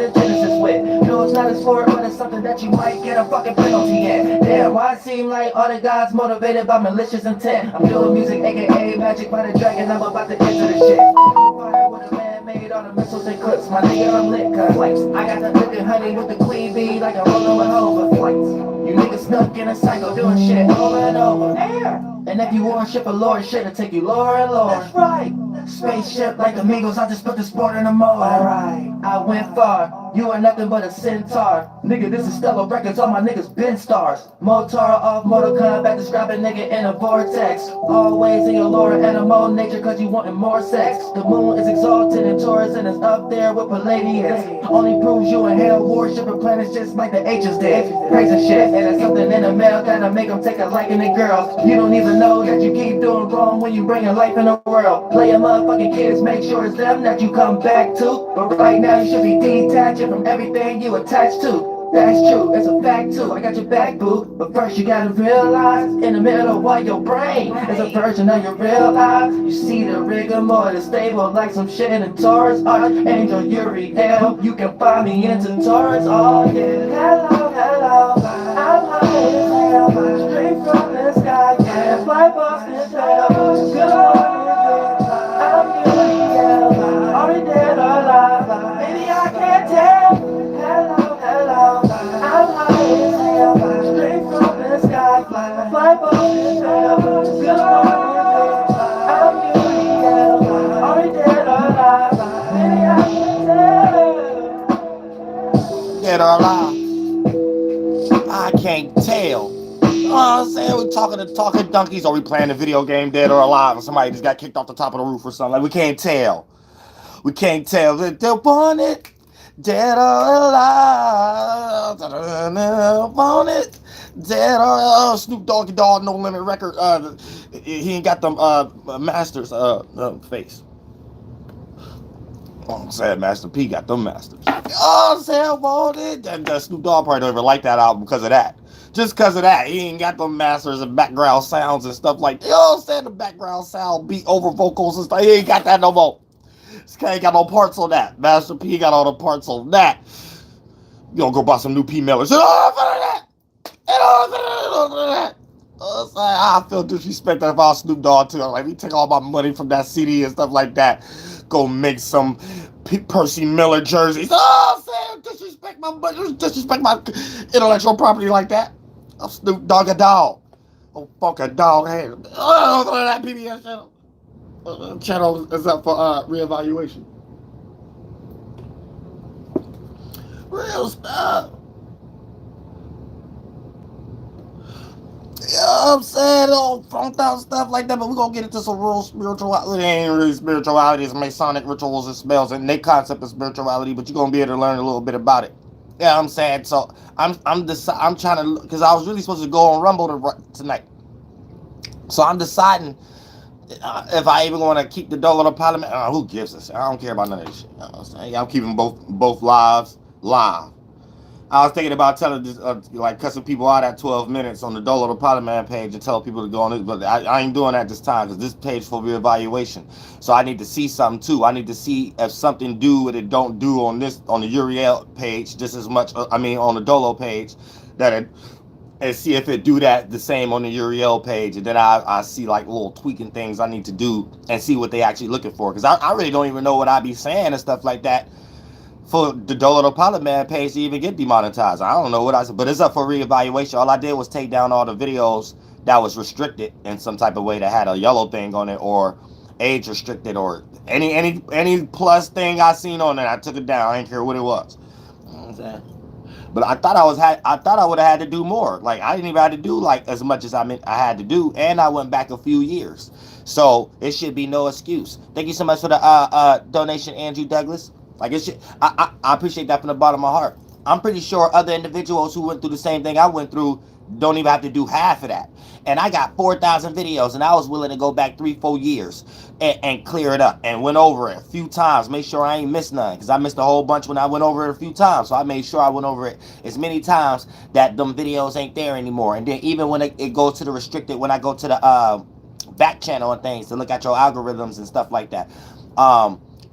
started Genesis with. No, it's not a sport, but it's something that you might get a fucking penalty in. Damn, why it seem like all the gods motivated by malicious intent? I'm doing music, aka magic by the dragon, I'm about to enter the shit. Fire with a man made all the missiles and clips. My nigga, I'm lit, cuz like, I got the looking honey with the queen bee like a rolling with over flights. You niggas stuck in a cycle doing shit over and over. And if you worship a lord, shit'll take you lower and lower. That's right. Spaceship like amigos, I just put the sport in the motor. Alright, I went far. You are nothing but a centaur. Nigga, this is stellar records, all my niggas been stars. Motara off Mortal Kombat, describe a nigga in a vortex. Always in your lower animal nature, cause you wanting more sex. The moon is exalted in Taurus and it's up there with Palladius. Only proves you in hell, worshiping planets just like the H's did. Crazy shit, and it's something in the mail that'll make them take a liking to girls. You don't even know that you keep doing wrong when you bring your life in the world. Play your motherfucking kids, make sure it's them that you come back to. But right now you should be detaching from everything you attached to. That's true, it's a fact too, I got your back, boo. But first you gotta realize, in the middle of what your brain is a version of your real eyes. You see the rigor mortis stable like some shit in Taurus. Archangel Uriel, you can find me into Taurus. Oh yeah, hello, hello, I'm high as hell, straight from the sky. Yeah, fly past this hell. Good morning, I'm Uriel, are we dead or alive? Maybe I can't tell. Hello, hello, I'm high as hell, straight from the sky. Fly past this hell. Good morning, I'm Uriel, are we dead or alive? Maybe I can't tell. Dead or alive? I can't tell. You know what I'm saying? We talking to talking donkeys, or we playing the video game Dead or Alive, and somebody just got kicked off the top of the roof or something. Like we can't tell. We can't tell. They want it. Dead or alive. Want it. Dead or alive. Snoop Doggy Dogg No Limit record. He ain't got them masters face. Oh, I'm saying Master P got them masters. Oh, I'm saying want it. That Snoop Dogg probably don't even like that album because of that. Just because of that, he ain't got them masters and background sounds and stuff like that. You know what I'm saying? The background sound, beat over vocals and stuff. He ain't got that no more. This guy ain't got no parts on that. Master P got all the parts on that. You gonna go buy some new P Millers. I feel disrespected if I was Snoop Dogg too. I'm like, we take all my money from that CD and stuff like that. Go make some Percy Miller jerseys. Oh, Sam, disrespect my intellectual property like that. I'm Snoop Dogg a dog. Oh, fuck a dog head. Oh, that PBS channel. Channel is up for reevaluation. Real stuff. You know what I'm saying? All funked out stuff like that, but we're gonna get into some real spirituality. It ain't really spirituality, it's Masonic rituals and spells and their concept of spirituality, but you're gonna be able to learn a little bit about it. Yeah, you know I'm saying? So I'm trying to, because I was really supposed to go on Rumble tonight. So I'm deciding if I even want to keep the Doelowdapilotman. Who gives a shit? I don't care about none of this shit. You know what I'm saying? I'm keeping both lives live. I was thinking about telling this, like cussing people out at 12 minutes on the Doelowdapilotman page and tell people to go on this, but I ain't doing that this time because this page is for reevaluation. So I need to see something too. I need to see if something do what it don't do on the Uriel page just as much. On the Dolo page, and see if it do that the same on the Uriel page, and then I see like little tweaking things I need to do and see what they actually looking for, because I really don't even know what I be saying and stuff like that for the Doelowdapilotman page to even get demonetized. I don't know what I said, but it's up for reevaluation. All I did was take down all the videos that was restricted in some type of way that had a yellow thing on it or age restricted or any plus thing I seen on it. I took it down. I didn't care what it was. You know what I'm saying? But I thought I would have had to do more. Like I didn't even have to do like as much as I had to do, and I went back a few years. So it should be no excuse. Thank you so much for the donation, Andrew Douglas. Like it should, I appreciate that from the bottom of my heart. I'm pretty sure other individuals who went through the same thing I went through don't even have to do half of that. And I got 4,000 videos, and I was willing to go back 3-4 years and clear it up and went over it a few times. Make sure I ain't missed none, because I missed a whole bunch when I went over it a few times. So I made sure I went over it as many times that them videos ain't there anymore. And then even when it goes to the restricted, when I go to the back channel and things to look at your algorithms and stuff like that,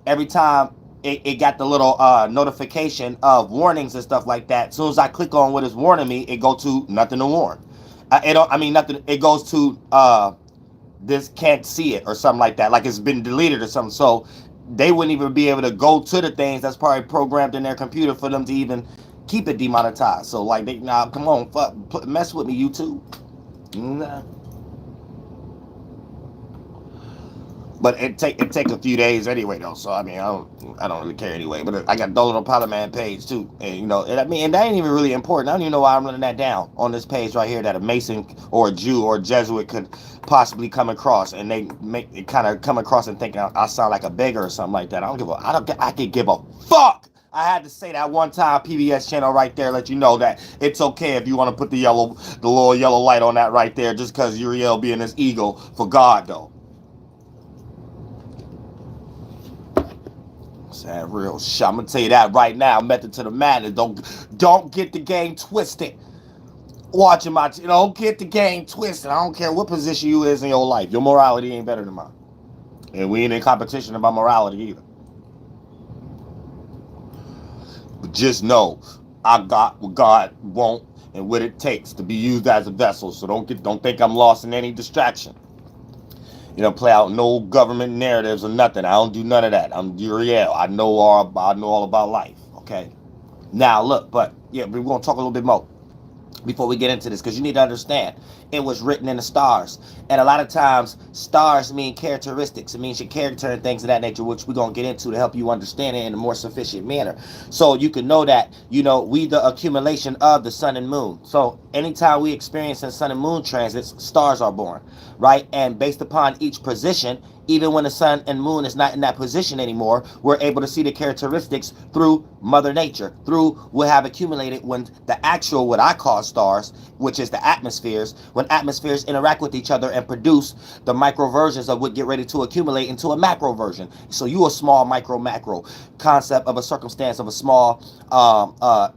every time it got the little notification of warnings and stuff like that. As soon as I click on what is warning me, it go to nothing to warn. I mean nothing. It goes to this can't see it or something like that, like it's been deleted or something. So they wouldn't even be able to go to the things that's probably programmed in their computer for them to even keep it demonetized. So like, they now come on, mess with me, YouTube. Nah. But it take a few days anyway though. So I mean, I don't really care anyway. But I got Doelowdapilotman page too, and you know, and that ain't even really important. I don't even know why I'm running that down on this page right here that a Mason or a Jew or a Jesuit could possibly come across, and they make it kind of come across and think I sound like a beggar or something like that. I could give a fuck. I had to say that one time, PBS channel right there, let you know that it's okay if you want to put the little yellow light on that right there, just because Uriel being this eagle for God though. That real shit. I'm gonna tell you that right now. Method to the madness. Don't get the game twisted. Watching my, don't get the game twisted. I don't care what position you is in your life. Your morality ain't better than mine, and we ain't in competition about morality either. But just know, I got what God wants and what it takes to be used as a vessel. So don't think I'm lost in any distraction. You know, play out no government narratives or nothing. I don't do none of that. I'm Uriel. I know all about life. Okay. Now look, but yeah, we're gonna talk a little bit more before we get into this, because you need to understand it was written in the stars, and a lot of times stars mean characteristics. It means your character and things of that nature, which we're gonna get into to help you understand it in a more sufficient manner, so you can know that we the accumulation of the sun and moon. So anytime we experience in sun and moon transits, stars are born, right? And based upon each position, even when the sun and moon is not in that position anymore, we're able to see the characteristics through Mother Nature, through what have accumulated when the actual, what I call stars, which is the atmospheres, when atmospheres interact with each other and produce the micro versions of what get ready to accumulate into a macro version. So you a small micro macro concept of a circumstance of a small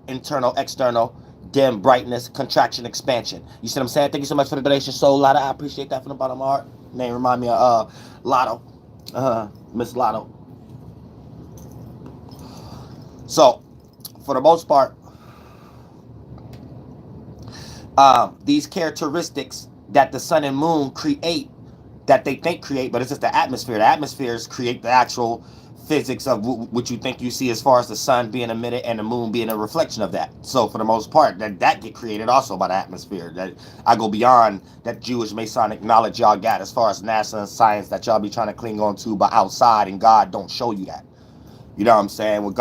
internal, external, dim, brightness, contraction, expansion. You see what I'm saying? Thank you so much for the donation, Soul Lotta. I appreciate that from the bottom of my heart. Name remind me of Lotto, Miss Lotto. So, for the most part, these characteristics that the sun and moon create, that they think create, but it's just the atmosphere. The atmospheres create the actual physics of what you think you see, as far as the sun being emitted and the moon being a reflection of that. So for the most part, that get created also by the atmosphere. That I go beyond that Jewish Masonic knowledge y'all got as far as NASA and science that y'all be trying to cling on to, but outside, and God don't show you that. You know what I'm saying? What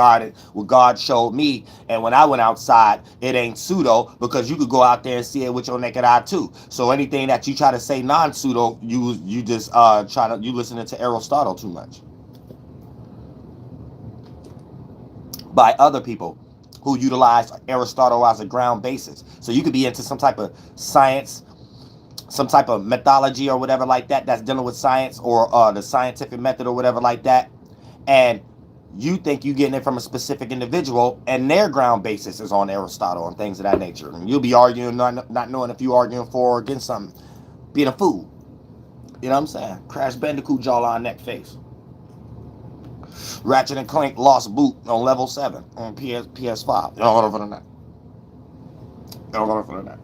God showed me, and when I went outside, it ain't pseudo, because you could go out there and see it with your naked eye too. So anything that you try to say non-pseudo, you just you listening to Aristotle too much. By other people who utilize Aristotle as a ground basis. So you could be into some type of science, some type of methodology or whatever like that, that's dealing with science or the scientific method or whatever like that, and you think you're getting it from a specific individual, and their ground basis is on Aristotle and things of that nature. And you'll be arguing, not knowing if you're arguing for or against something, being a fool. You know what I'm saying? Crash Bandicoot jawline neck face. Ratchet and Clank Lost Boot on level 7 on PS5. You don't want to put on that. You don't want to put on that.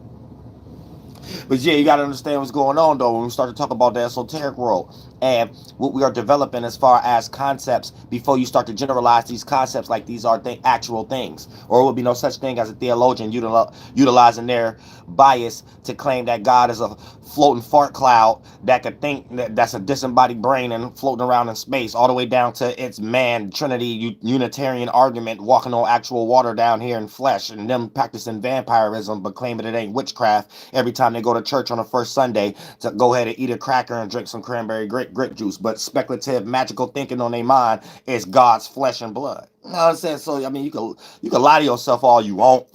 But yeah, you got to understand what's going on though when we start to talk about the esoteric world and what we are developing as far as concepts before you start to generalize these concepts like these are actual things. Or it would be no such thing as a theologian utilizing their bias to claim that God is a floating fart cloud that could think that's a disembodied brain and floating around in space, all the way down to its man Trinity Unitarian argument walking on actual water down here in flesh, and them practicing vampirism but claiming it ain't witchcraft every time they go to church on the first Sunday to go ahead and eat a cracker and drink some cranberry grape juice. But speculative magical thinking on their mind is God's flesh and blood. You know what I'm saying? So I mean, you can lie to yourself all you want.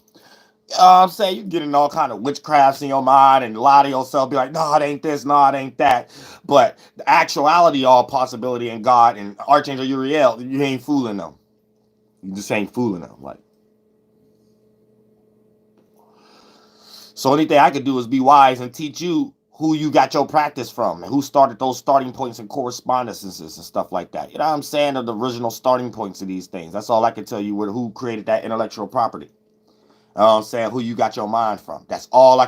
You know what I'm saying? You get in all kind of witchcrafts in your mind and lie to yourself, be like, no, it ain't this, no, it ain't that. But the actuality, all possibility in God and Archangel Uriel, you ain't fooling them. You just ain't fooling them. Like, so anything I could do is be wise and teach you who you got your practice from, and who started those starting points and correspondences and stuff like that. You know what I'm saying? Of the original starting points of these things. That's all I can tell you, with who created that intellectual property. You know what I'm saying? Who you got your mind from. That's all I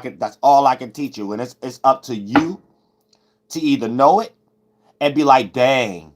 can teach you. And it's up to you to either know it and be like, dang,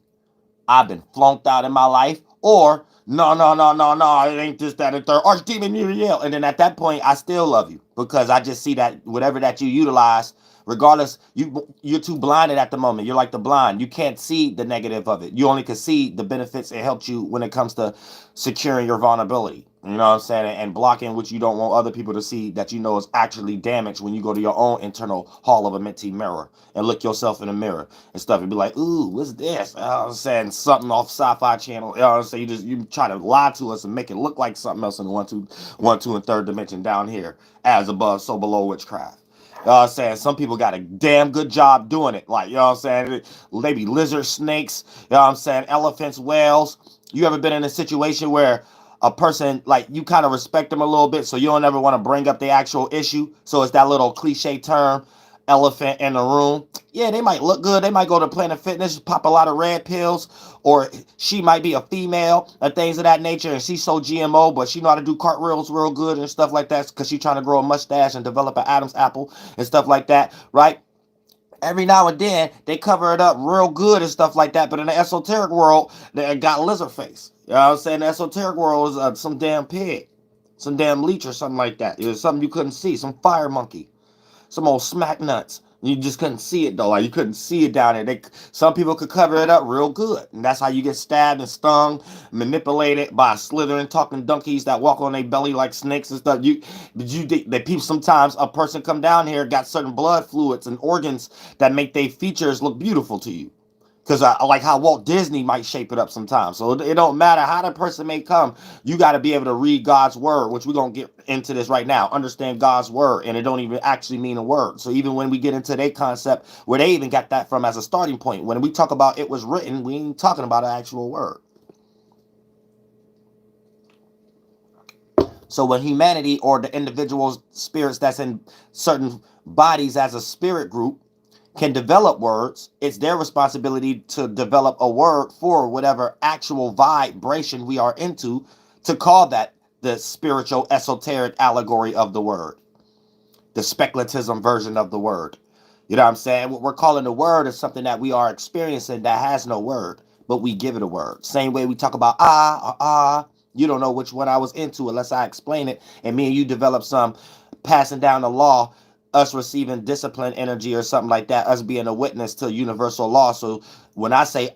I've been flunked out in my life, or no, no, no, no, no, it ain't this, that, and third. Archdemon Uriel. And then at that point, I still love you, because I just see that whatever that you utilize, regardless, you're too blinded at the moment. You're like the blind. You can't see the negative of it. You only can see the benefits it helped you when it comes to securing your vulnerability. You know what I'm saying? And blocking what you don't want other people to see, that you know is actually damaged, when you go to your own internal hall of a mentee mirror and look yourself in the mirror and stuff and be like, ooh, what's this? You know what I'm saying? Something off Sci-Fi Channel. You know what I'm saying? You try to lie to us and make it look like something else in one, two, and third dimension down here. As above, so below witchcraft. You know what I'm saying? Some people got a damn good job doing it. Like, you know what I'm saying? Maybe lizard snakes, you know what I'm saying? Elephants, whales. You ever been in a situation where a person, like, you kind of respect them a little bit, so you don't ever want to bring up the actual issue? So it's that little cliche term, elephant in the room. Yeah, they might look good. They might go to Planet Fitness, pop a lot of red pills, or she might be a female and things of that nature, and she's so GMO, but she know how to do cartwheels real good and stuff like that, because she's trying to grow a mustache and develop an Adam's apple and stuff like that, right? Every now and then they cover it up real good and stuff like that, but in the esoteric world, they got lizard face. You know what I'm saying? The esoteric world is some damn pig, some damn leech or something like that. It was something you couldn't see, some fire monkey, some old smack nuts. You just couldn't see it though. Like, you couldn't see it down there. Some people could cover it up real good, and that's how you get stabbed and stung, manipulated by slithering, talking donkeys that walk on their belly like snakes and stuff. People, sometimes a person come down here got certain blood fluids and organs that make their features look beautiful to you. Because I like how Walt Disney might shape it up sometimes. So it don't matter how the person may come. You got to be able to read God's word, which we're going to get into this right now. Understand God's word, and it don't even actually mean a word. So even when we get into their concept, where they even got that from as a starting point, when we talk about it was written, we ain't talking about an actual word. So when humanity, or the individual spirits that's in certain bodies as a spirit group, can develop words, it's their responsibility to develop a word for whatever actual vibration we are into, to call that the spiritual esoteric allegory of the word, the speculatism version of the word. You know what I'm saying? What we're calling the word is something that we are experiencing that has no word, but we give it a word. Same way we talk about you don't know which one I was into unless I explain it, and me and you develop some passing down the law, us receiving discipline energy or something like that, us being a witness to universal law. So when I say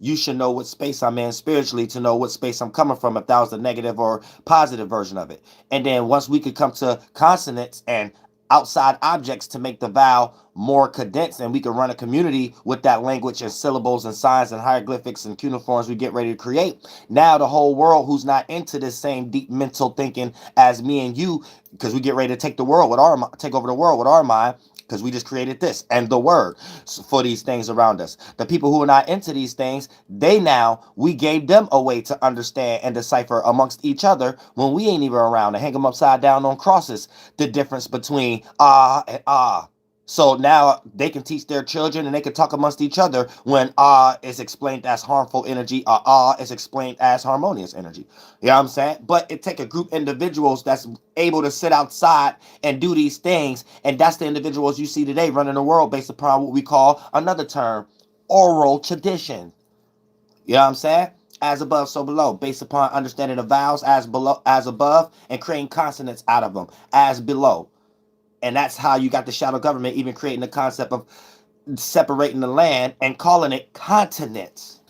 you should know what space I'm in spiritually to know what space I'm coming from, if that was the negative or positive version of it. And then once we could come to consonants and outside objects to make the vowel more condensed, and we can run a community with that language and syllables and signs and hieroglyphics and cuneiforms we get ready to create. Now the whole world who's not into this same deep mental thinking as me and you, because we get ready to take over the world with our mind, because we just created this and the word for these things around us. The people who are not into these things, we gave them a way to understand and decipher amongst each other when we ain't even around, and hang them upside down on crosses, the difference between and ah. So now they can teach their children, and they can talk amongst each other when is explained as harmful energy, is explained as harmonious energy. You know what I'm saying? But it take a group of individuals that's able to sit outside and do these things, and that's the individuals you see today running the world based upon what we call another term, oral tradition. You know what I'm saying? As above, so below, based upon understanding the vowels as below, as above, and creating consonants out of them as below. And that's how you got the shadow government even creating the concept of separating the land and calling it continents.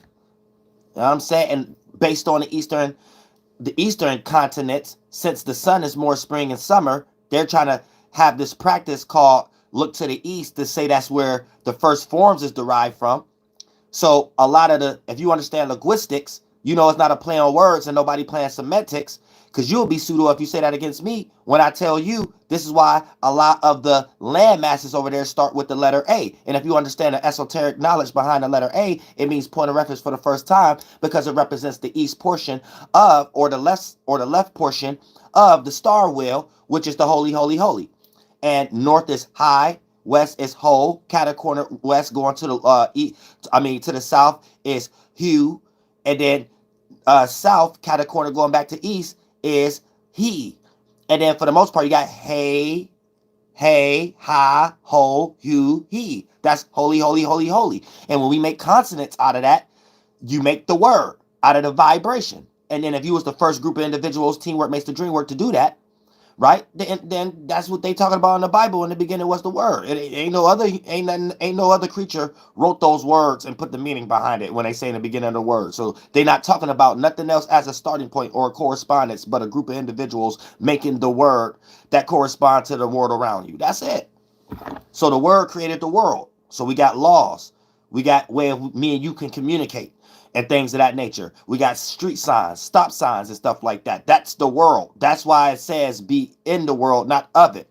You know what I'm saying? And based on the eastern continents, since the sun is more spring and summer, they're trying to have this practice called look to the east to say that's where the first forms is derived from. So a lot of if you understand linguistics, you know it's not a play on words and nobody playing semantics, because you'll be pseudo if you say that against me when I tell you this is why a lot of the land masses over there start with the letter A. And if you understand the esoteric knowledge behind the letter A, it means point of reference for the first time, because it represents the east portion of, or the left portion of the star wheel, which is the holy, holy, holy. And north is high, west is ho, cat a corner west going to the to the south is hue, and then south, cat a corner going back to east is he. And then for the most part, you got hey, hey, ha, ho, hu, he. That's holy, holy, holy, holy. And when we make consonants out of that, you make the word out of the vibration. And then if you was the first group of individuals, teamwork makes the dream work, to do that, right? Then that's what they talking about in the Bible. In the beginning was the word. It ain't no other creature wrote those words and put the meaning behind it when they say in the beginning of the word. So they're not talking about nothing else as a starting point or a correspondence, but a group of individuals making the word that correspond to the world around you. That's it. So the word created the world. So we got laws. We got where me and you can communicate and things of that nature. We got street signs, stop signs, and stuff like that. That's the world. That's why it says be in the world, not of it.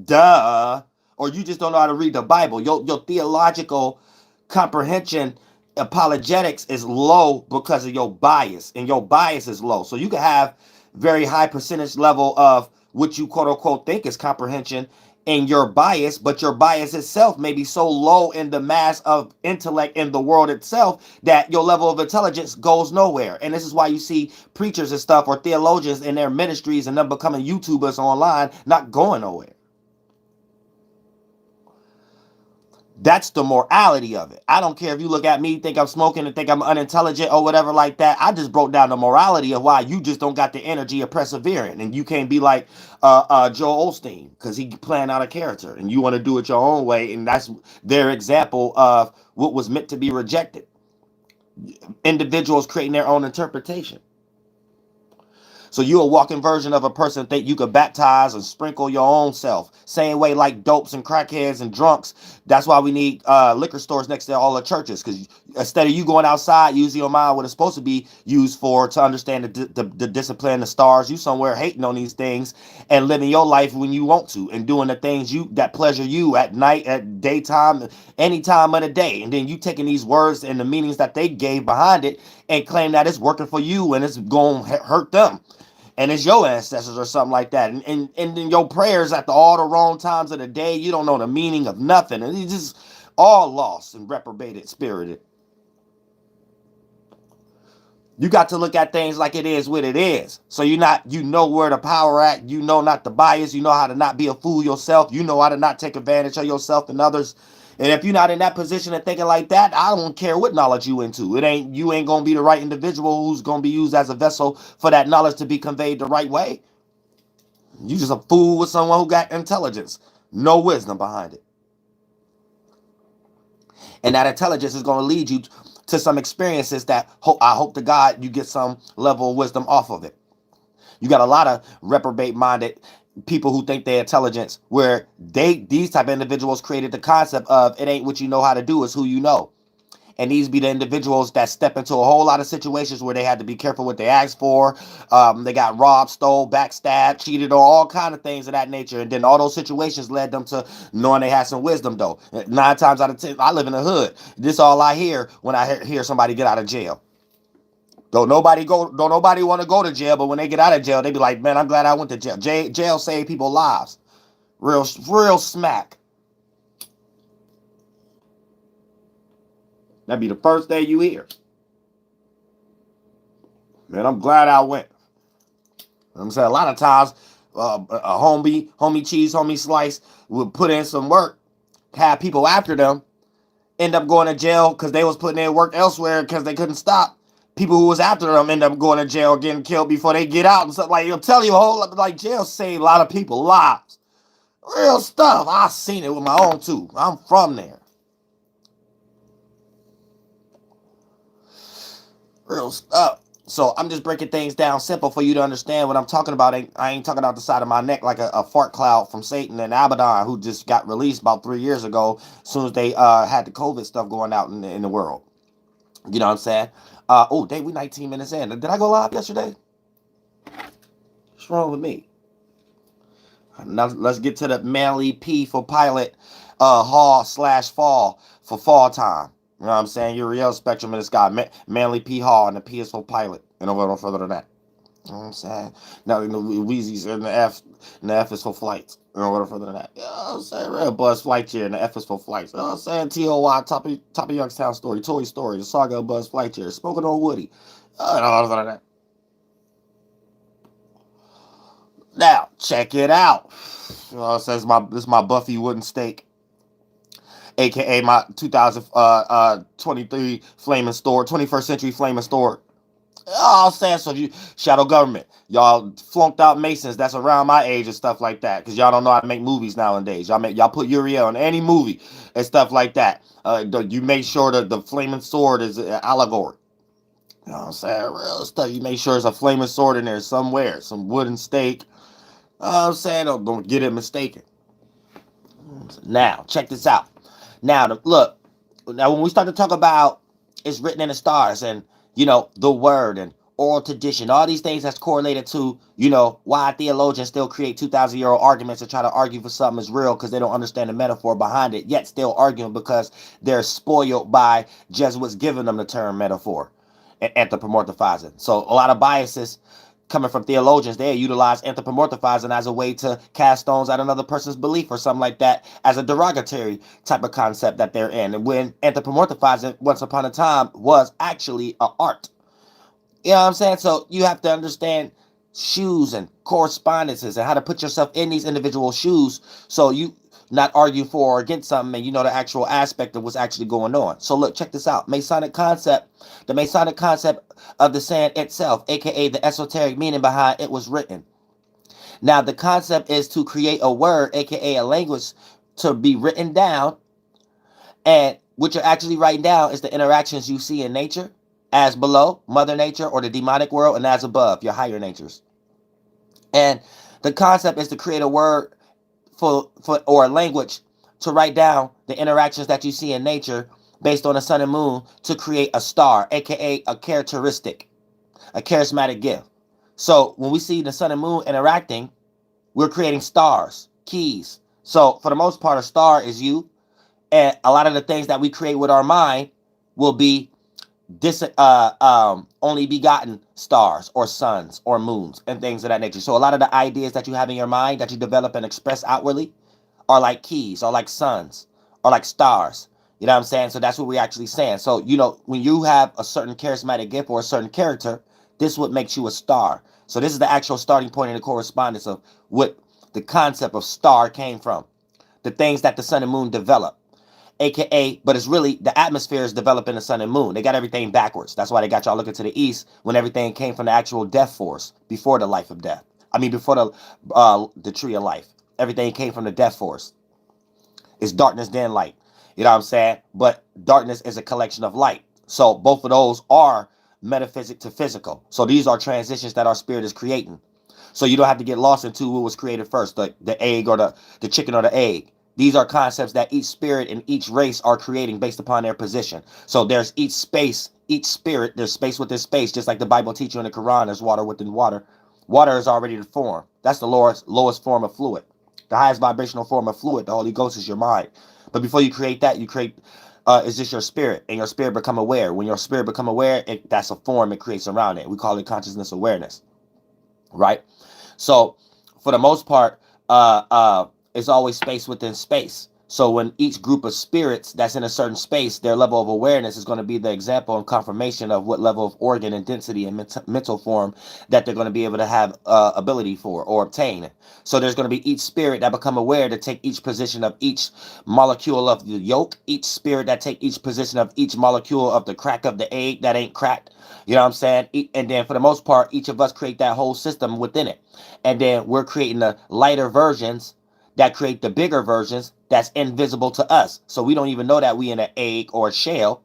Duh. Or you just don't know how to read the Bible. Your theological comprehension, apologetics is low because of your bias, and your bias is low. So you can have very high percentage level of what you quote unquote think is comprehension in your bias, but your bias itself may be so low in the mass of intellect in the world itself that your level of intelligence goes nowhere. And this is why you see preachers and stuff or theologians in their ministries and them becoming YouTubers online not going nowhere. That's the morality of it. I don't care if you look at me, think I'm smoking, and think I'm unintelligent or whatever like that. I just broke down the morality of why you just don't got the energy of persevering, and you can't be like Joel Osteen because he playing out a character, and you want to do it your own way, and that's their example of what was meant to be rejected. Individuals creating their own interpretation. So you a walking version of a person think you could baptize and sprinkle your own self. Same way like dopes and crackheads and drunks. That's why we need liquor stores next to all the churches. Because instead of you going outside using your mind what it's supposed to be used for to understand the discipline, the stars, you somewhere hating on these things and living your life when you want to and doing the things that pleasure you at night, at daytime, any time of the day. And then you taking these words and the meanings that they gave behind it and claim that it's working for you and it's going to hurt them. And it's your ancestors or something like that. And then your prayers at all the wrong times of the day, you don't know the meaning of nothing. And it's just all lost and reprobated, spirited. You got to look at things like it is what it is. So you know where the power at. You know not the bias. You know how to not be a fool yourself. You know how to not take advantage of yourself and others. And if you're not in that position of thinking like that, I don't care what knowledge you into. You ain't gonna be the right individual who's gonna be used as a vessel for that knowledge to be conveyed the right way. You just a fool with someone who got intelligence, no wisdom behind it. And that intelligence is gonna lead you to some experiences that I hope to God you get some level of wisdom off of it. You got a lot of reprobate-minded people who think they're intelligence, where these type of individuals created the concept of it ain't what you know how to do, it's who you know. And these be the individuals that step into a whole lot of situations where they had to be careful what they asked for. They got robbed, stole, backstabbed, cheated, or all kind of things of that nature. And then all those situations led them to knowing they had some wisdom, though. 9 times out of 10, I live in the hood. This all I hear when I hear somebody get out of jail. Don't nobody want to go to jail, but when they get out of jail, they be like, man, I'm glad I went to jail. Jail saved people's lives. Real smack. That'd be the first thing you hear. Man, I'm glad I went. I'm saying a lot of times, a homie cheese, homie slice would put in some work, have people after them, end up going to jail because they was putting in work elsewhere because they couldn't stop. People who was after them end up going to jail, getting killed before they get out and stuff. Like, I'm telling you, a whole lot, like jail saved a lot of people lives. Real stuff. I seen it with my own too. I'm from there. Real stuff. So I'm just breaking things down simple for you to understand what I'm talking about. I ain't talking out the side of my neck like a fart cloud from Satan and Abaddon, who just got released about 3 years ago as soon as they had the COVID stuff going out in the world. You know what I'm saying? Oh, dang, we 19 minutes in. Did I go live yesterday? What's wrong with me? Now let's get to the manly P for pilot hall/fall for fall time. You know what I'm saying? Uriel spectrum in the sky. Manly P Hall and the P is for pilot. And no further than that. You know what I'm saying? Now, Wheezy's in the F, and the F is for flights. You know, whatever further than that. You know what I'm saying? Red Buzz Flight Chair, and the F is for flights. You know what I'm saying? TOY, top of Youngstown Story, Toy Story, the Saga of Buzz Flight Chair, Smoking on Woody. You know, whatever than that. Now, check it out. You know, it says this is my Buffy wooden stake, aka my 2023 Flaming Sword, 21st century Flaming Sword. Oh, I'm saying, so you shadow government, y'all flunked out Masons that's around my age and stuff like that, because y'all don't know how to make movies nowadays. Y'all put Uriel in any movie and stuff like that. You make sure that the flaming sword is an allegory. You know what I'm saying? Real stuff. You make sure there's a flaming sword in there somewhere, some wooden stake. I'm saying, don't get it mistaken. Now, check this out. Now, look. Now, when we start to talk about it's written in the stars and, the word and oral tradition, all these things that's correlated to, why theologians still create 2,000-year-old arguments to try to argue for something is real because they don't understand the metaphor behind it, yet still arguing because they're spoiled by Jesuits giving them the term metaphor and anthropomorphizing. So a lot of biases coming from theologians, they utilize anthropomorphizing as a way to cast stones at another person's belief or something like that as a derogatory type of concept that they're in. And when anthropomorphizing once upon a time was actually an art. You know what I'm saying? So you have to understand shoes and correspondences and how to put yourself in these individual shoes so you not argue for or against something and you know the actual aspect of what's actually going on. So look, check this out. The Masonic concept of the saying itself, aka the esoteric meaning behind it, was written. Now the concept is to create a word, aka a language, to be written down, and what you're actually writing down is the interactions you see in nature, as below, Mother Nature, or the demonic world, and as above, your higher natures. And the concept is to create a word or a language to write down the interactions that you see in nature based on the sun and moon to create a star, aka a characteristic, a charismatic gift. So when we see the sun and moon interacting, we're creating stars, keys. So for the most part, a star is you, and a lot of the things that we create with our mind will be only begotten stars or suns or moons and things of that nature. So a lot of the ideas that you have in your mind that you develop and express outwardly are like keys or like suns or like stars. You know what I'm saying? So that's what we're actually saying. So, when you have a certain charismatic gift or a certain character, this is what makes you a star. So this is the actual starting point in the correspondence of what the concept of star came from. The things that the sun and moon develop. AKA, but it's really the atmosphere is developing the sun and moon. They got everything backwards. That's why they got y'all looking to the east when everything came from the actual death force before the life of death. I mean, before the tree of life. Everything came from the death force. It's darkness, then light. You know what I'm saying? But darkness is a collection of light. So both of those are metaphysic to physical. So these are transitions that our spirit is creating. So you don't have to get lost into what was created first, the egg or the chicken or the egg. These are concepts that each spirit and each race are creating based upon their position. So there's each spirit, there's space within space, just like the Bible teaches in the Quran, there's water within water. Water is already the form. That's the lowest form of fluid. The highest vibrational form of fluid, the Holy Ghost, is your mind. But before you create that, is just your spirit, and your spirit become aware. When your spirit become aware, that's a form it creates around it. We call it consciousness awareness, right? So for the most part, it's always space within space. So when each group of spirits that's in a certain space, their level of awareness is going to be the example and confirmation of what level of organ and density and mental form that they're going to be able to have ability for or obtain. So there's going to be each spirit that become aware to take each position of each molecule of the yolk, each spirit that take each position of each molecule of the crack of the egg that ain't cracked. You know what I'm saying? And then for the most part, each of us create that whole system within it. And then we're creating the lighter versions that create the bigger versions that's invisible to us. So we don't even know that we in an egg or a shell,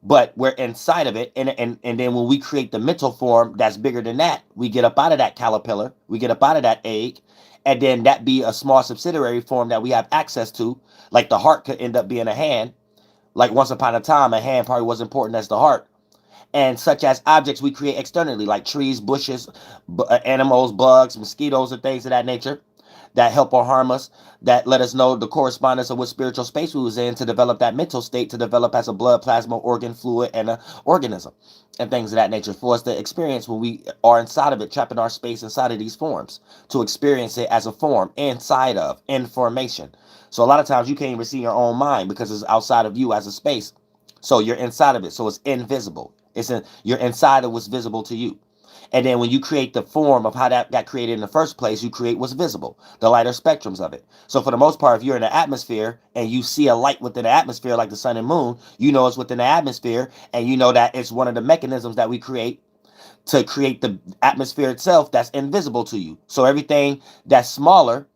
but we're inside of it. And then when we create the mental form that's bigger than that, we get up out of that caterpillar, we get up out of that egg, and then that be a small subsidiary form that we have access to. Like the heart could end up being a hand. Like once upon a time, a hand probably was important as the heart. And such as objects we create externally, like trees, bushes, animals, bugs, mosquitoes, and things of that nature. that help or harm us, that let us know the correspondence of what spiritual space we was in to develop that mental state, to develop as a blood, plasma, organ, fluid, and an organism, and things of that nature for us to experience when we are inside of it, trapping our space inside of these forms, to experience it as a form inside of information. So a lot of times you can't even see your own mind because it's outside of you as a space. So you're inside of it. So it's invisible. You're inside of what's visible to you. And then when you create the form of how that got created in the first place, you create what's visible, the lighter spectrums of it. So for the most part, if you're in the atmosphere and you see a light within the atmosphere like the sun and moon, you know it's within the atmosphere, and you know that it's one of the mechanisms that we create to create the atmosphere itself that's invisible to you. So everything that's smaller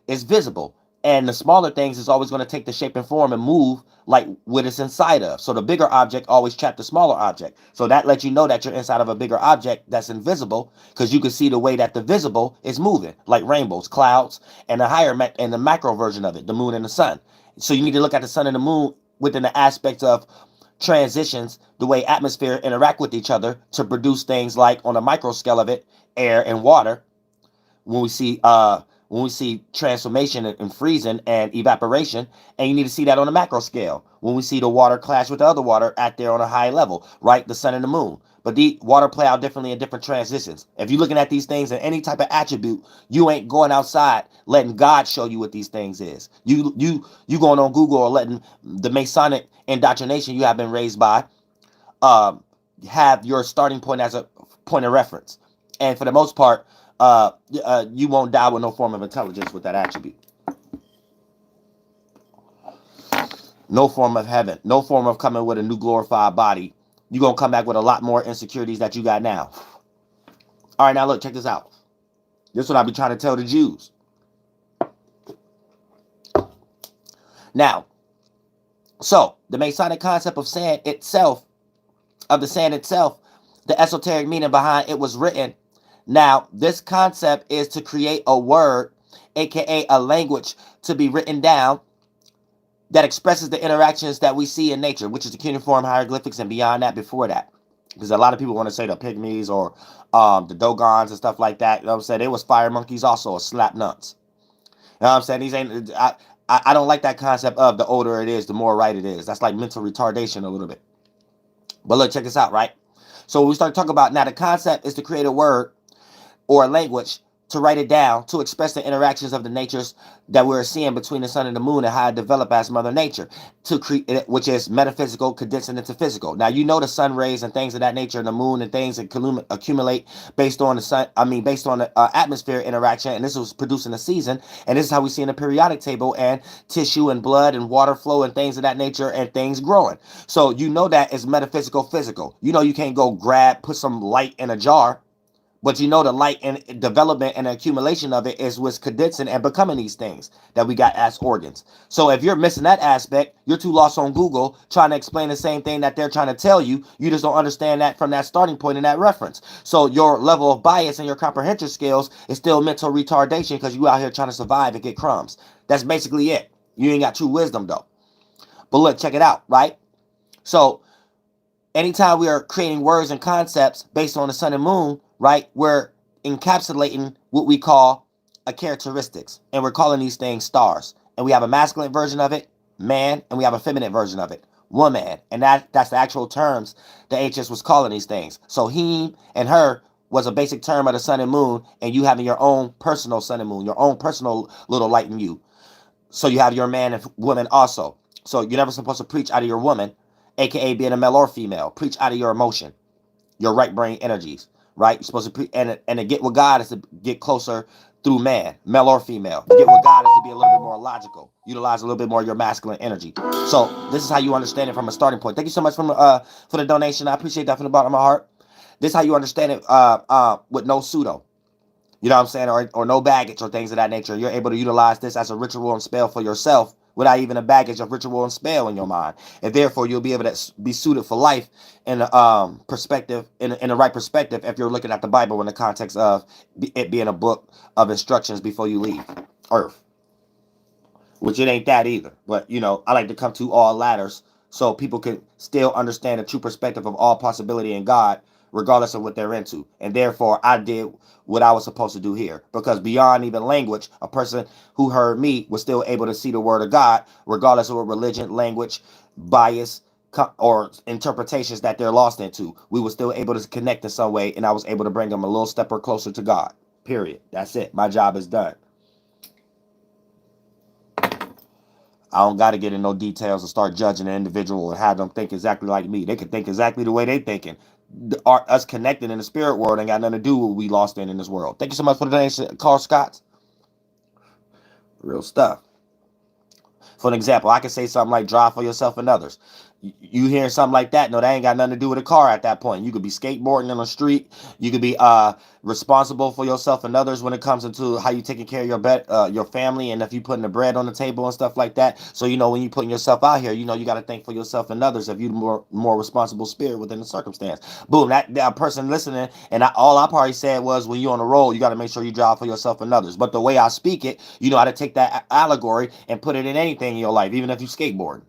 is visible. And the smaller things is always going to take the shape and form and move like what it's inside of. So the bigger object always traps the smaller object. So that lets you know that you're inside of a bigger object that's invisible, because you can see the way that the visible is moving, like rainbows, clouds, and the higher and the macro version of it, the moon and the sun. So you need to look at the sun and the moon within the aspect of transitions, the way atmosphere interact with each other to produce things like on a micro scale of it, air and water. When we see transformation and freezing and evaporation, and you need to see that on a macro scale. When we see the water clash with the other water at there on a high level, right? The sun and the moon. But the water play out differently in different transitions. If you're looking at these things in any type of attribute, you ain't going outside letting God show you what these things is. You going on Google or letting the Masonic indoctrination you have been raised by have your starting point as a point of reference. And for the most part, you won't die with no form of intelligence with that attribute. No form of heaven, no form of coming with a new glorified body. You're going to come back with a lot more insecurities that you got now. All right, now look, check this out. This is what I be trying to tell the Jews. Now, so the Masonic concept of sand itself, the esoteric meaning behind it was written. Now, this concept is to create a word, aka a language, to be written down that expresses the interactions that we see in nature, which is the cuneiform hieroglyphics and beyond that, before that. Because a lot of people want to say the pygmies or the Dogons and stuff like that. You know what I'm saying? They was fire monkeys also, or slap nuts. You know what I'm saying? These ain't. I don't like that concept of the older it is, the more right it is. That's like mental retardation a little bit. But look, check this out, right? So we start talking about now, the concept is to create a word or a language, to write it down, to express the interactions of the natures that we're seeing between the sun and the moon and how it developed as Mother Nature, to create, which is metaphysical condensing into physical. Now, you know, the sun rays and things of that nature and the moon and things that accumulate based on the sun, based on the atmosphere interaction, and this was producing a season, and this is how we see in the periodic table, and tissue and blood and water flow and things of that nature and things growing. So you know that is metaphysical physical. You know, you can't go put some light in a jar. But you know the light and development and accumulation of it is what's condensing and becoming these things that we got as organs. So if you're missing that aspect, you're too lost on Google trying to explain the same thing that they're trying to tell you. You just don't understand that from that starting point and that reference. So your level of bias and your comprehension skills is still mental retardation because you out here trying to survive and get crumbs. That's basically it. You ain't got true wisdom though. But look, check it out, right? So anytime we are creating words and concepts based on the sun and moon, right, we're encapsulating what we call a characteristics, and we're calling these things stars. And we have a masculine version of it, man, and we have a feminine version of it, woman. And that's the actual terms the ancients was calling these things. So him and her was a basic term of the sun and moon, and you having your own personal sun and moon, your own personal little light in you. So you have your man and woman also. So you're never supposed to preach out of your woman, aka being a male or female. Preach out of your emotion, your right brain energies. Right? You're supposed to and to get with God is to get closer through man, male or female. To get with God is to be a little bit more logical. Utilize a little bit more of your masculine energy. So this is how you understand it from a starting point. Thank you so much for the donation. I appreciate that from the bottom of my heart. This is how you understand it with no pseudo. You know what I'm saying? Or no baggage or things of that nature. You're able to utilize this as a ritual and spell for yourself without even a baggage of ritual and spell in your mind. And therefore, you'll be able to be suited for life in a perspective, in the right perspective, if you're looking at the Bible in the context of it being a book of instructions before you leave Earth. Which it ain't that either. But, you know, I like to come to all ladders so people can still understand the true perspective of all possibility in God regardless of what they're into. And therefore, I did what I was supposed to do here. Because beyond even language, a person who heard me was still able to see the word of God, regardless of what religion, language, bias, or interpretations that they're lost into. We were still able to connect in some way, and I was able to bring them a little step closer to God. Period. That's it. My job is done. I don't got to get in no details and start judging an individual and have them think exactly like me. They can think exactly the way they thinking. Us connecting in the spirit world ain't got nothing to do with what we lost in this world. Thank you so much for the donation, Carl Scott. Real stuff. For an example, I can say something like drive for yourself and others. You hearing something like that? No, that ain't got nothing to do with a car at that point. You could be skateboarding on the street. You could be responsible for yourself and others when it comes into how you taking care of your family, and if you putting the bread on the table and stuff like that. So when you putting yourself out here, you got to think for yourself and others. If you more responsible spirit within the circumstance, boom, that person listening, and all I probably said was when you on the roll, you got to make sure you drive for yourself and others. But the way I speak it, you know how to take that allegory and put it in anything in your life, even if you skateboard.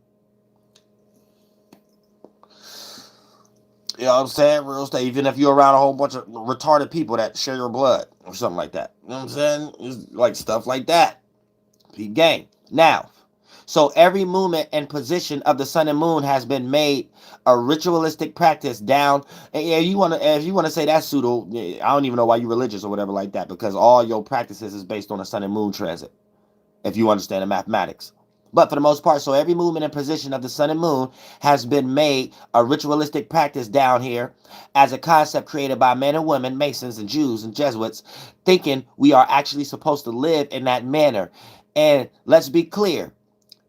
You know what I'm saying? Real estate. Even if you're around a whole bunch of retarded people that share your blood or something like that. You know what I'm saying? It's like stuff like that. Peep gang. Now, so every movement and position of the sun and moon has been made a ritualistic practice down. And if you want to say that's pseudo, I don't even know why you're religious or whatever like that, because all your practices is based on the sun and moon transit, if you understand the mathematics. But for the most part, so every movement and position of the sun and moon has been made a ritualistic practice down here as a concept created by men and women, Masons and Jews and Jesuits, thinking we are actually supposed to live in that manner. And let's be clear,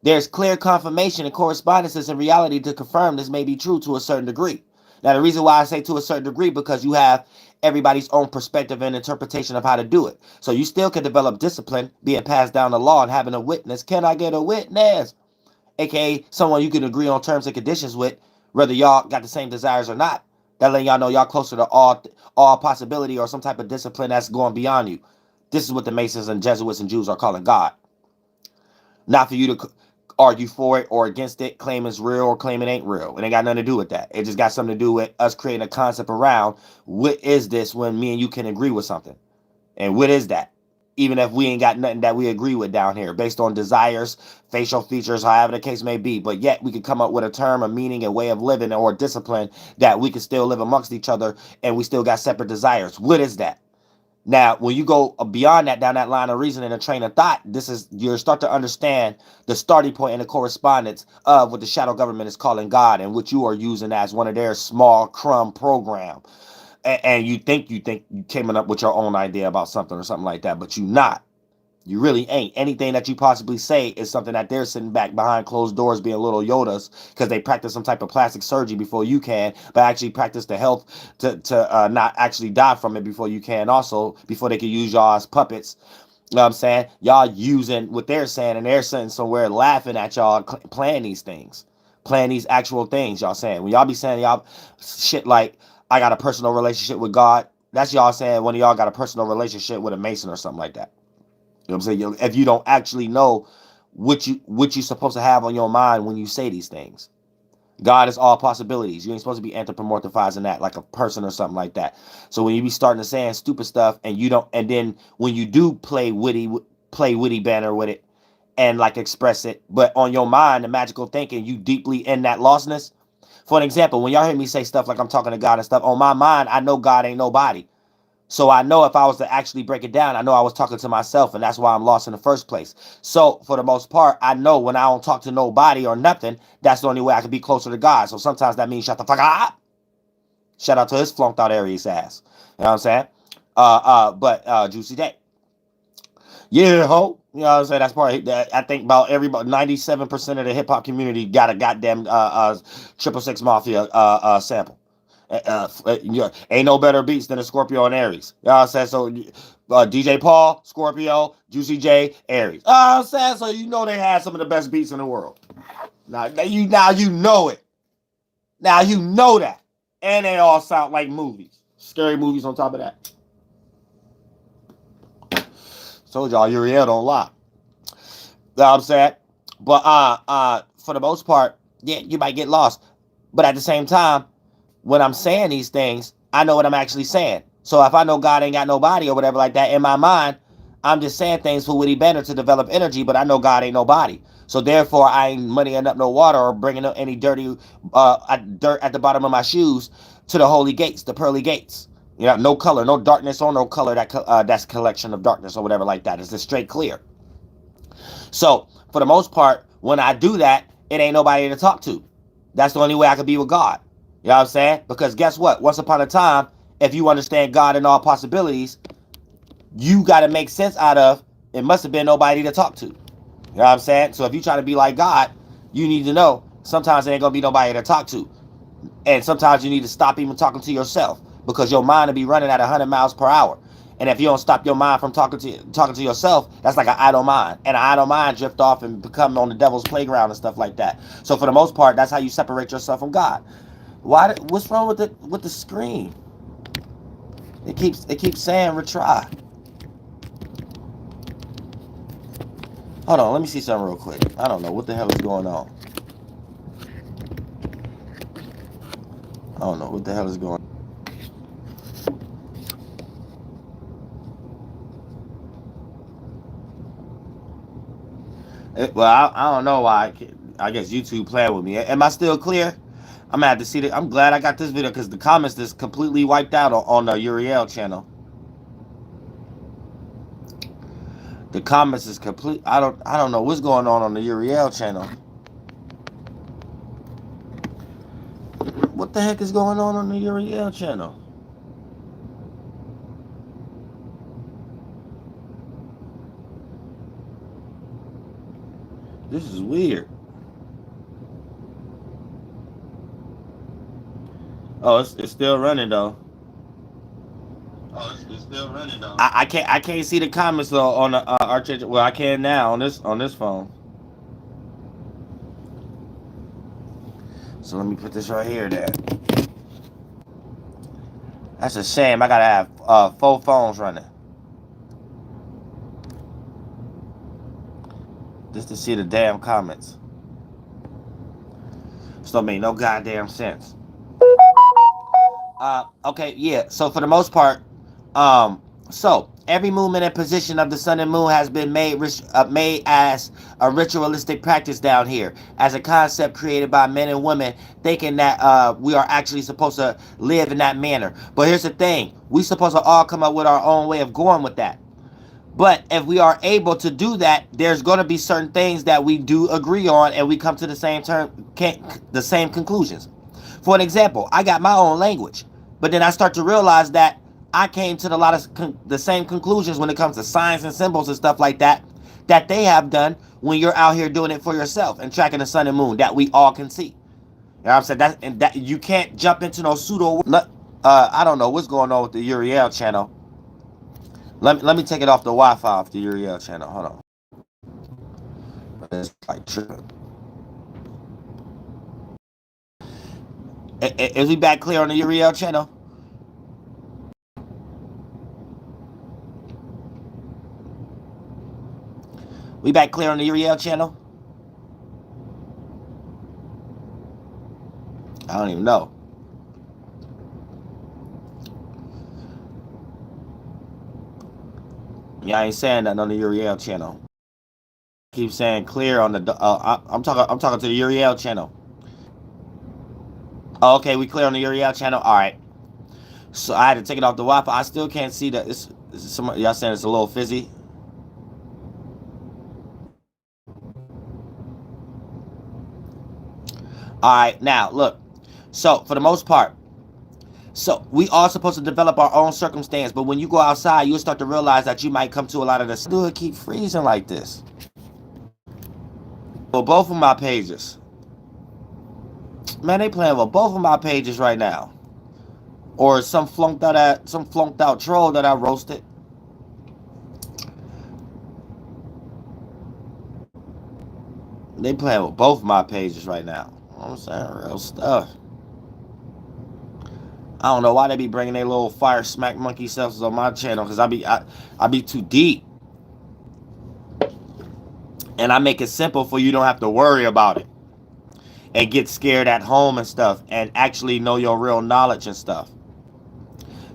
there's clear confirmation and correspondences in reality to confirm this may be true to a certain degree. Now, the reason why I say to a certain degree, because you have everybody's own perspective and interpretation of how to do it. So you still can develop discipline, being passed down the law and having a witness. Can I get a witness? AKA someone you can agree on terms and conditions with, whether y'all got the same desires or not. That letting y'all know y'all closer to all possibility or some type of discipline that's going beyond you. This is what the Masons and Jesuits and Jews are calling God. Not for you to argue for it or against it, claim it's real or claim it ain't real. It ain't got nothing to do with that. It just got something to do with us creating a concept around what is this when me and you can agree with something. And what is that? Even if we ain't got nothing that we agree with down here based on desires, facial features, however the case may be. But yet we can come up with a term, a meaning, a way of living or discipline that we can still live amongst each other and we still got separate desires. What is that? Now, when you go beyond that, down that line of reasoning and train of thought, you start to understand the starting point and the correspondence of what the shadow government is calling God and what you are using as one of their small crumb program. And you think you came up with your own idea about something or something like that, but you not. You really ain't. Anything that you possibly say is something that they're sitting back behind closed doors being little Yodas because they practice some type of plastic surgery before you can, but actually practice the health to not actually die from it before you can also, before they can use y'all as puppets. You know what I'm saying? Y'all using what they're saying and they're sitting somewhere laughing at y'all playing these things. Playing these actual things y'all saying. When y'all be saying y'all shit like, I got a personal relationship with God, that's y'all saying one of y'all got a personal relationship with a Mason or something like that. You know what I'm saying? If you don't actually know what you're supposed to have on your mind when you say these things. God is all possibilities. You ain't supposed to be anthropomorphizing that like a person or something like that. So when you be starting to saying stupid stuff and you don't, and then when you do play witty banner with it and like express it, but on your mind, the magical thinking, you deeply in that lostness. For an example, when y'all hear me say stuff like I'm talking to God and stuff, on my mind, I know God ain't nobody. So I know if I was to actually break it down, I know I was talking to myself, and that's why I'm lost in the first place. So for the most part, I know when I don't talk to nobody or nothing, that's the only way I can be closer to God. So sometimes that means shut the fuck up. Shout out to his flunked out Aries ass. You know what I'm saying? But Juicy Day. Yeah, ho. You know what I'm saying? That's probably that. I think about 97% of the hip hop community got a goddamn 666 Mafia sample. Ain't no better beats than a Scorpio and Aries. You know what I'm saying? So DJ Paul, Scorpio, Juicy J, Aries. You know what I'm saying? So you know they had some of the best beats in the world. Now you know it. Now you know that. And they all sound like movies. Scary movies on top of that. Told y'all Uriel don't lie. You know what I'm saying? But for the most part, yeah, you might get lost. But at the same time, when I'm saying these things, I know what I'm actually saying. So if I know God ain't got no body or whatever like that, in my mind, I'm just saying things for witty banter to develop energy, but I know God ain't no body. So therefore, I ain't muddying up no water or bringing up any dirty dirt at the bottom of my shoes to the holy gates, the pearly gates. You know, no color, no darkness or no color that's collection of darkness or whatever like that. It's just straight clear. So for the most part, when I do that, it ain't nobody to talk to. That's the only way I could be with God. You know what I'm saying? Because guess what? Once upon a time, if you understand God and all possibilities, you got to make sense out of it must have been nobody to talk to. You know what I'm saying? So if you try to be like God, you need to know sometimes there ain't going to be nobody to talk to. And sometimes you need to stop even talking to yourself because your mind will be running at 100 miles per hour. And if you don't stop your mind from talking to yourself, that's like an idle mind. And an idle mind drift off and become on the devil's playground and stuff like that. So for the most part, that's how you separate yourself from God. What's wrong with the screen? It keeps saying retry. Hold on, let me see something real quick. I don't know what the hell is going on. I don't know what the hell is going on. Well, I don't know why. I guess YouTube playing with me. Am I still clear? I'm gonna have to see that. I'm glad I got this video because the comments is completely wiped out on the Uriel channel. The comments is complete. I don't know what's going on the Uriel channel. What the heck is going on the Uriel channel? This is weird. Oh, it's still running though. It's still running though. I can't see the comments though on the Arch. Well, I can now on this phone. So let me put this right here then. That's a shame. I gotta have 4 phones running just to see the damn comments. This don't make no goddamn sense. Okay, yeah. So for the most part, so every movement and position of the sun and moon has been made as a ritualistic practice down here, as a concept created by men and women, thinking that we are actually supposed to live in that manner. But here's the thing: we supposed to all come up with our own way of going with that. But if we are able to do that, there's going to be certain things that we do agree on, and we come to the same conclusions. For an example, I got my own language, but then I start to realize that I came to the same conclusions when it comes to signs and symbols and stuff like that they have done when you're out here doing it for yourself and tracking the sun and moon that we all can see. You know what I'm saying? That you can't jump into no pseudo. I don't know what's going on with the Uriel channel. Let me take it off the Wi-Fi off the Uriel channel. Hold on. It's like tripping. Is we back clear on the Uriel channel? We back clear on the Uriel channel? I don't even know. Yeah, I ain't saying that on the Uriel channel. Keep saying clear on the. I'm talking to the Uriel channel. Oh, okay, we clear on the Uriel channel. All right. So I had to take it off the Wi-Fi. I still can't see that. Y'all saying it's a little fizzy. All right, now look. So for the most part, so we are supposed to develop our own circumstance, but when you go outside, you'll start to realize that you might come to a lot of this. Do it keep freezing like this? Well, both of my pages. Man, they playing with both of my pages right now. Or some flunked out troll that I roasted. They playing with both of my pages right now. You know what I'm saying? Real stuff. I don't know why they be bringing their little fire smack monkey selves on my channel, because I be too deep. And I make it simple for you don't have to worry about it. And get scared at home and stuff. And actually know your real knowledge and stuff.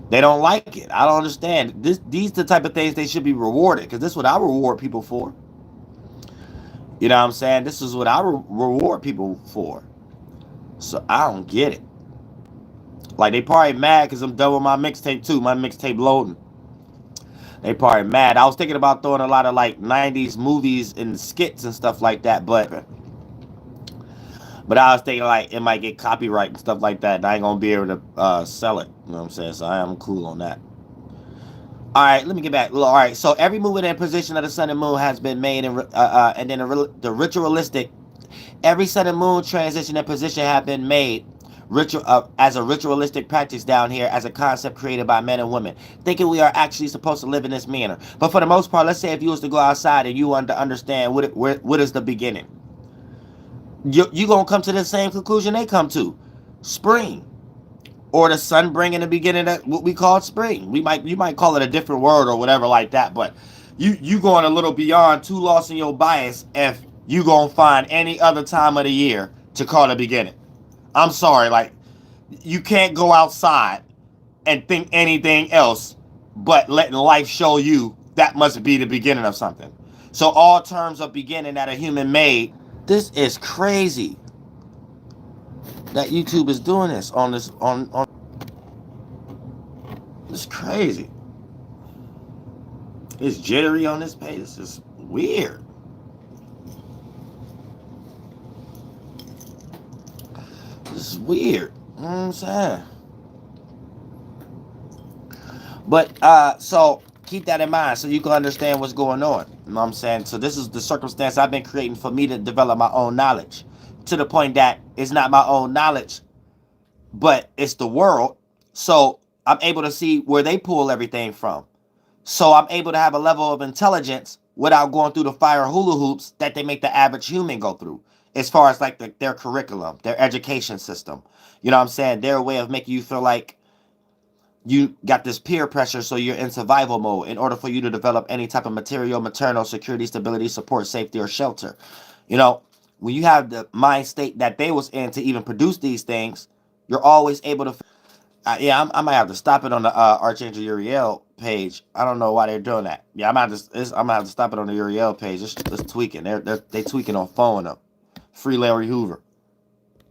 They don't like it. I don't understand. These the type of things they should be rewarded, because this is what I reward people for. You know what I'm saying? This is what I reward people for. So I don't get it. Like, they probably mad because I'm done with my mixtape too. My mixtape loading. They probably mad. I was thinking about throwing a lot of like 90s movies and skits and stuff like that, but I was thinking like it might get copyright and stuff like that, and I ain't gonna be able to sell it. You know what I'm saying? So I am cool on that. All right, let me get back. All right, so every movement and position of the sun and moon has been made, and then the ritualistic. Every sun and moon transition and position have been made as a ritualistic practice down here, as a concept created by men and women, thinking we are actually supposed to live in this manner. But for the most part, let's say if you was to go outside and you wanted to understand what is the beginning, you gonna come to the same conclusion they come to: spring, or the sun bringing the beginning of what we call spring. You might call it a different word or whatever like that, but you going a little beyond, too lost in your bias if you gonna find any other time of the year to call the beginning. I'm sorry, like, you can't go outside and think anything else but letting life show you that must be the beginning of something. So all terms of beginning that a human made. This is crazy that YouTube is doing this on this on. It's crazy. It's jittery on this page. It's just weird. This is weird. You know what I'm saying? But so keep that in mind so you can understand what's going on. You know what I'm saying? So this is the circumstance I've been creating for me to develop my own knowledge, to the point that it's not my own knowledge, but it's the world. So I'm able to see where they pull everything from. So I'm able to have a level of intelligence without going through the fire hula hoops that they make the average human go through, as far as like their curriculum, their education system. You know what I'm saying? Their way of making you feel like you got this peer pressure, so you're in survival mode in order for you to develop any type of material, maternal security, stability, support, safety, or shelter. You know, when you have the mind state that they was in to even produce these things, you're always able to. Yeah, I might have to stop it on the Archangel Uriel page. I don't know why they're doing that. Yeah, I'm gonna have to stop it on the Uriel page. It's tweaking. They tweaking on phone up. Free Larry Hoover.